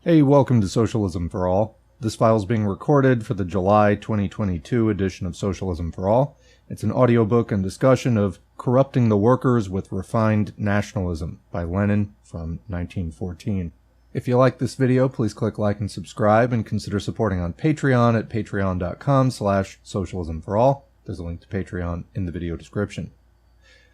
Hey, welcome to Socialism for All. This file is being recorded for the July 2022 edition of Socialism for All. It's an audiobook and discussion of Corrupting the Workers with Refined Nationalism by Lenin from 1914. If you like this video, please click like and subscribe and consider supporting on Patreon at patreon.com/socialismforall. There's a link to Patreon in the video description.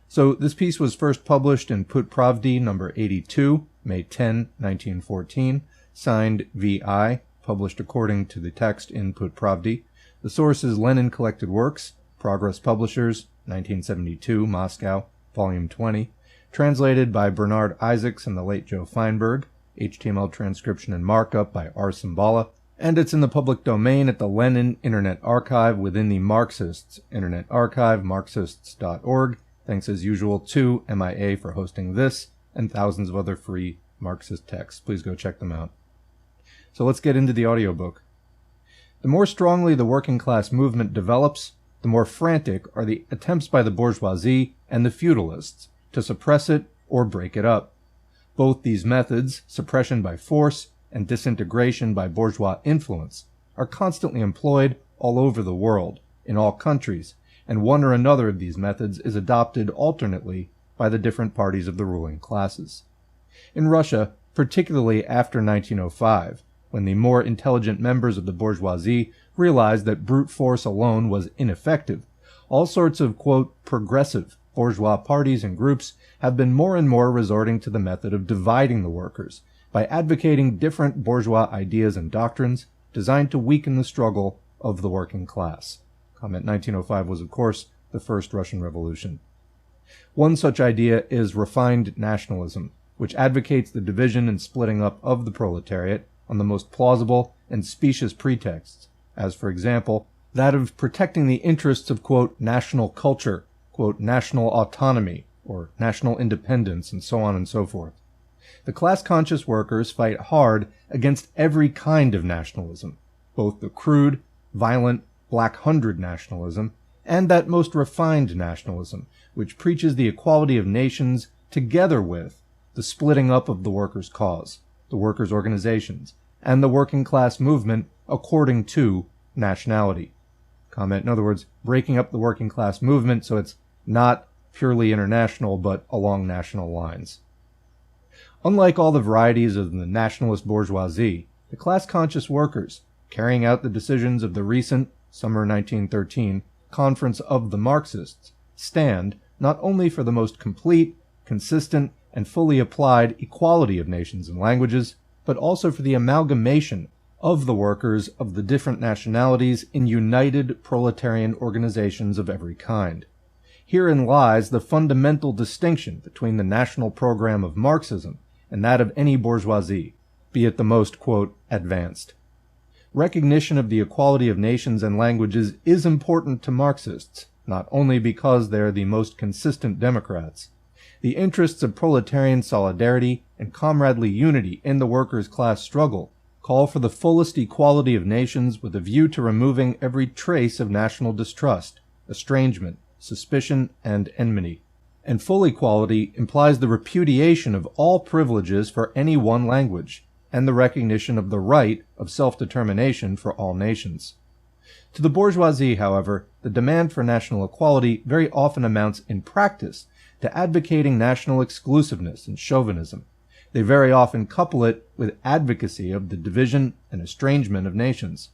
So this piece was first published in Put Pravdy number 82, May 10, 1914. Signed V.I., published according to the text in Put Pravdy. The source is Lenin Collected Works, Progress Publishers, 1972, Moscow, Volume 20. Translated by Bernard Isaacs and the late Joe Feinberg. HTML transcription and markup by R. Simbala. And it's in the public domain at the Lenin Internet Archive within the Marxists Internet Archive, marxists.org. Thanks as usual to MIA for hosting this and thousands of other free Marxist texts. Please go check them out. So let's get into the audiobook. The more strongly the working class movement develops, the more frantic are the attempts by the bourgeoisie and the feudalists to suppress it or break it up. Both these methods, suppression by force and disintegration by bourgeois influence, are constantly employed all over the world, in all countries, and one or another of these methods is adopted alternately by the different parties of the ruling classes. In Russia, particularly after 1905, when the more intelligent members of the bourgeoisie realized that brute force alone was ineffective, all sorts of, quote, progressive bourgeois parties and groups have been more and more resorting to the method of dividing the workers by advocating different bourgeois ideas and doctrines designed to weaken the struggle of the working class. Comment 1905 was, of course, the first Russian Revolution. One such idea is refined nationalism, which advocates the division and splitting up of the proletariat on the most plausible and specious pretexts, as, for example, that of protecting the interests of, quote, national culture, quote, national autonomy, or national independence, and so on and so forth. The class-conscious workers fight hard against every kind of nationalism, both the crude, violent, Black Hundred nationalism, and that most refined nationalism, which preaches the equality of nations together with the splitting up of the workers' cause, the workers' organizations, and the working class movement according to nationality. Comment, in other words, breaking up the working class movement so it's not purely international but along national lines. Unlike all the varieties of the nationalist bourgeoisie, the class-conscious workers, carrying out the decisions of the recent, summer 1913, Conference of the Marxists, stand not only for the most complete, consistent, and fully applied equality of nations and languages, but also for the amalgamation of the workers of the different nationalities in united proletarian organizations of every kind. Herein lies the fundamental distinction between the national program of Marxism and that of any bourgeoisie, be it the most, quote, advanced. Recognition of the equality of nations and languages is important to Marxists, not only because they are the most consistent Democrats. The interests of proletarian solidarity and comradely unity in the workers' class struggle call for the fullest equality of nations with a view to removing every trace of national distrust, estrangement, suspicion, and enmity. And full equality implies the repudiation of all privileges for any one language, and the recognition of the right of self-determination for all nations. To the bourgeoisie, however, the demand for national equality very often amounts in practice to advocating national exclusiveness and chauvinism. They very often couple it with advocacy of the division and estrangement of nations.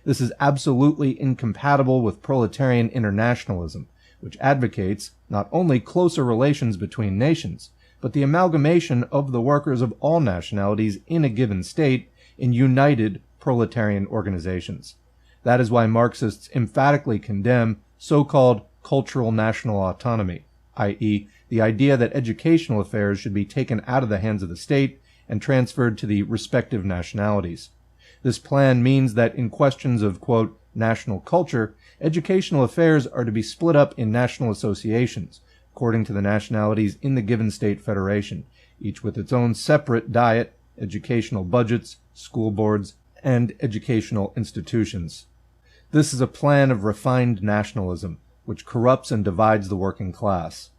This is absolutely incompatible with proletarian internationalism, which advocates not only closer relations between nations, but the amalgamation of the workers of all nationalities in a given state in united proletarian organizations. That is why Marxists emphatically condemn so-called cultural national autonomy, i.e., the idea that educational affairs should be taken out of the hands of the state and transferred to the respective nationalities. This plan means that in questions of, quote, national culture, educational affairs are to be split up in national associations, according to the nationalities in the given state federation, each with its own separate diet, educational budgets, school boards, and educational institutions. This is a plan of refined nationalism, which corrupts and divides the working class.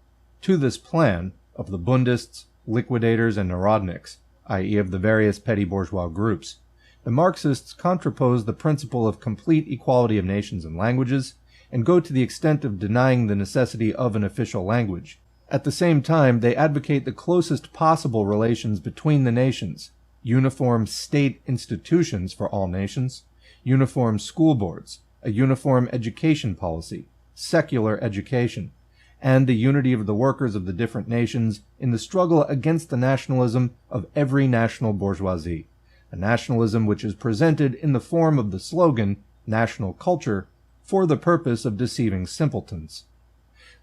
To this plan, of the Bundists, liquidators, and Narodniks, i.e. of the various petty bourgeois groups. The Marxists contrapose the principle of complete equality of nations and languages, and go to the extent of denying the necessity of an official language. At the same time, they advocate the closest possible relations between the nations, uniform state institutions for all nations, uniform school boards, a uniform education policy, secular education, and the unity of the workers of the different nations in the struggle against the nationalism of every national bourgeoisie, a nationalism which is presented in the form of the slogan, national culture, for the purpose of deceiving simpletons.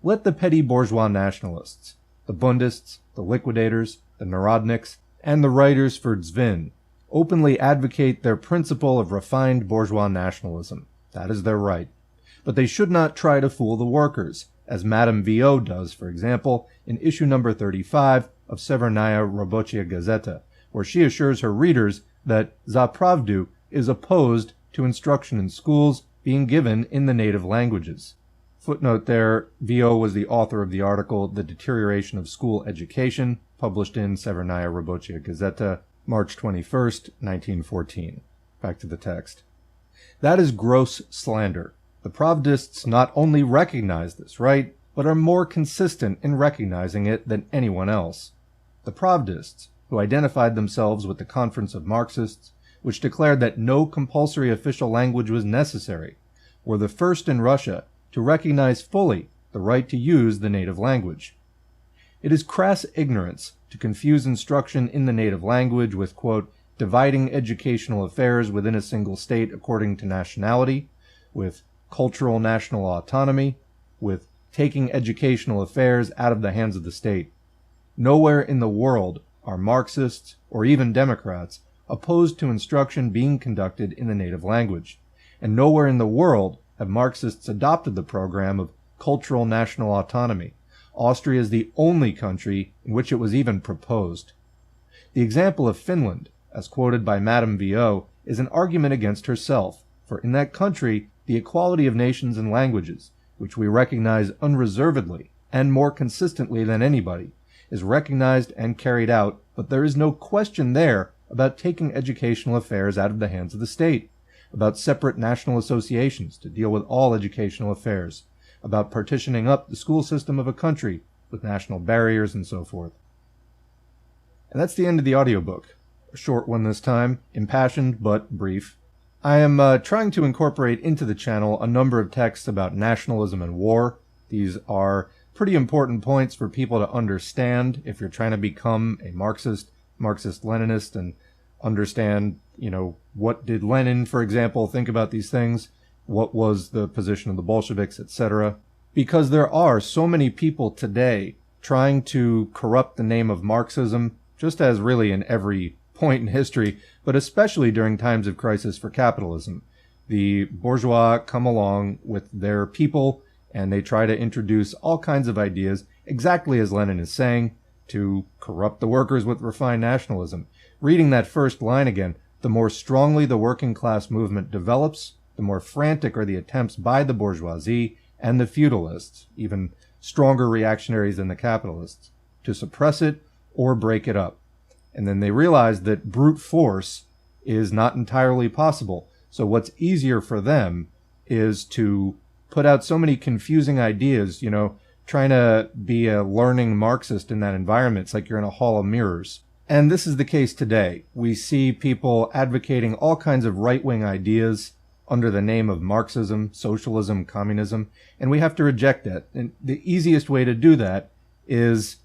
Let the petty bourgeois nationalists, the Bundists, the liquidators, the Narodniks, and the writers for Zvin openly advocate their principle of refined bourgeois nationalism. That is their right. But they should not try to fool the workers, as Madame V.O. does, for example, in issue number 35 of Severnaya Robochia Gazeta, where she assures her readers that Za Pravdu is opposed to instruction in schools being given in the native languages. Footnote there, V.O. was the author of the article The Deterioration of School Education, published in Severnaya Robochia Gazeta, March 21st, 1914. Back to the text. That is gross slander. The Pravdists not only recognize this right, but are more consistent in recognizing it than anyone else. The Pravdists, who identified themselves with the Conference of Marxists, which declared that no compulsory official language was necessary, were the first in Russia to recognize fully the right to use the native language. It is crass ignorance to confuse instruction in the native language with, quote, dividing educational affairs within a single state according to nationality, with cultural national autonomy, with taking educational affairs out of the hands of the state. Nowhere in the world are Marxists, or even Democrats, opposed to instruction being conducted in the native language, and nowhere in the world have Marxists adopted the program of cultural national autonomy. Austria is the only country in which it was even proposed. The example of Finland, as quoted by Madame V.O., is an argument against herself, for in that country the equality of nations and languages, which we recognize unreservedly and more consistently than anybody, is recognized and carried out, but there is no question there about taking educational affairs out of the hands of the state, about separate national associations to deal with all educational affairs, about partitioning up the school system of a country with national barriers and so forth. And that's the end of the audiobook. A short one this time, impassioned but brief. I am trying to incorporate into the channel a number of texts about nationalism and war. These are pretty important points for people to understand if you're trying to become a Marxist-Leninist, and understand, what did Lenin, for example, think about these things? What was the position of the Bolsheviks, etc.? Because there are so many people today trying to corrupt the name of Marxism, just as really in every point in history, but especially during times of crisis for capitalism. The bourgeois come along with their people, and they try to introduce all kinds of ideas, exactly as Lenin is saying, to corrupt the workers with refined nationalism. Reading that first line again, the more strongly the working class movement develops, the more frantic are the attempts by the bourgeoisie and the feudalists, even stronger reactionaries than the capitalists, to suppress it or break it up. And then they realize that brute force is not entirely possible. So what's easier for them is to put out so many confusing ideas, trying to be a learning Marxist in that environment. It's like you're in a hall of mirrors. And this is the case today. We see people advocating all kinds of right-wing ideas under the name of Marxism, socialism, communism, and we have to reject that. And the easiest way to do that is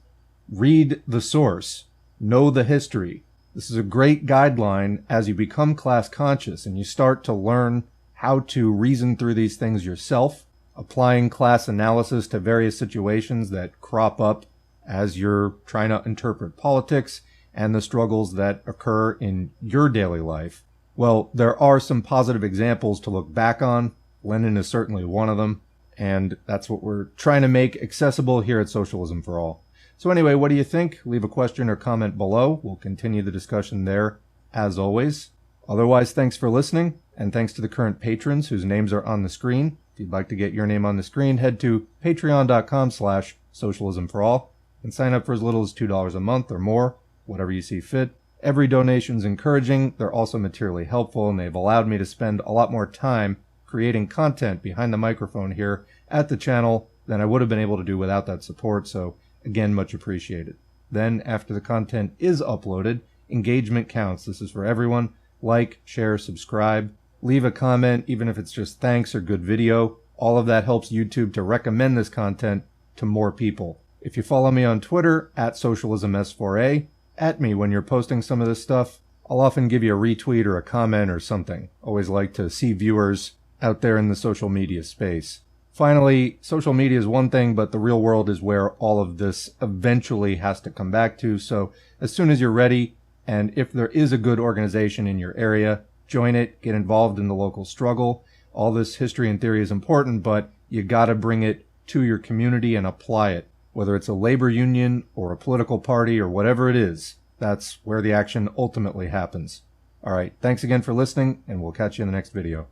read the source, know the history. This is a great guideline as you become class conscious and you start to learn how to reason through these things yourself, applying class analysis to various situations that crop up as you're trying to interpret politics and the struggles that occur in your daily life. Well, there are some positive examples to look back on. Lenin is certainly one of them, and that's what we're trying to make accessible here at Socialism for All. So anyway, what do you think? Leave a question or comment below. We'll continue the discussion there, as always. Otherwise, thanks for listening, and thanks to the current patrons whose names are on the screen. If you'd like to get your name on the screen, head to patreon.com/socialismforall and sign up for as little as $2 a month or more, whatever you see fit. Every donation is encouraging. They're also materially helpful, and they've allowed me to spend a lot more time creating content behind the microphone here at the channel than I would have been able to do without that support. So again, much appreciated. Then after the content is uploaded, engagement counts. This is for everyone. Like, share, subscribe, leave a comment, even if it's just thanks or good video. All of that helps YouTube to recommend this content to more people. If you follow me on Twitter, at Socialism S4A, at me when you're posting some of this stuff. I'll often give you a retweet or a comment or something. Always like to see viewers out there in the social media space. Finally, social media is one thing, but the real world is where all of this eventually has to come back to. So as soon as you're ready, and if there is a good organization in your area, join it, get involved in the local struggle. All this history and theory is important, but you gotta bring it to your community and apply it. Whether it's a labor union or a political party or whatever it is, that's where the action ultimately happens. All right, thanks again for listening, and we'll catch you in the next video.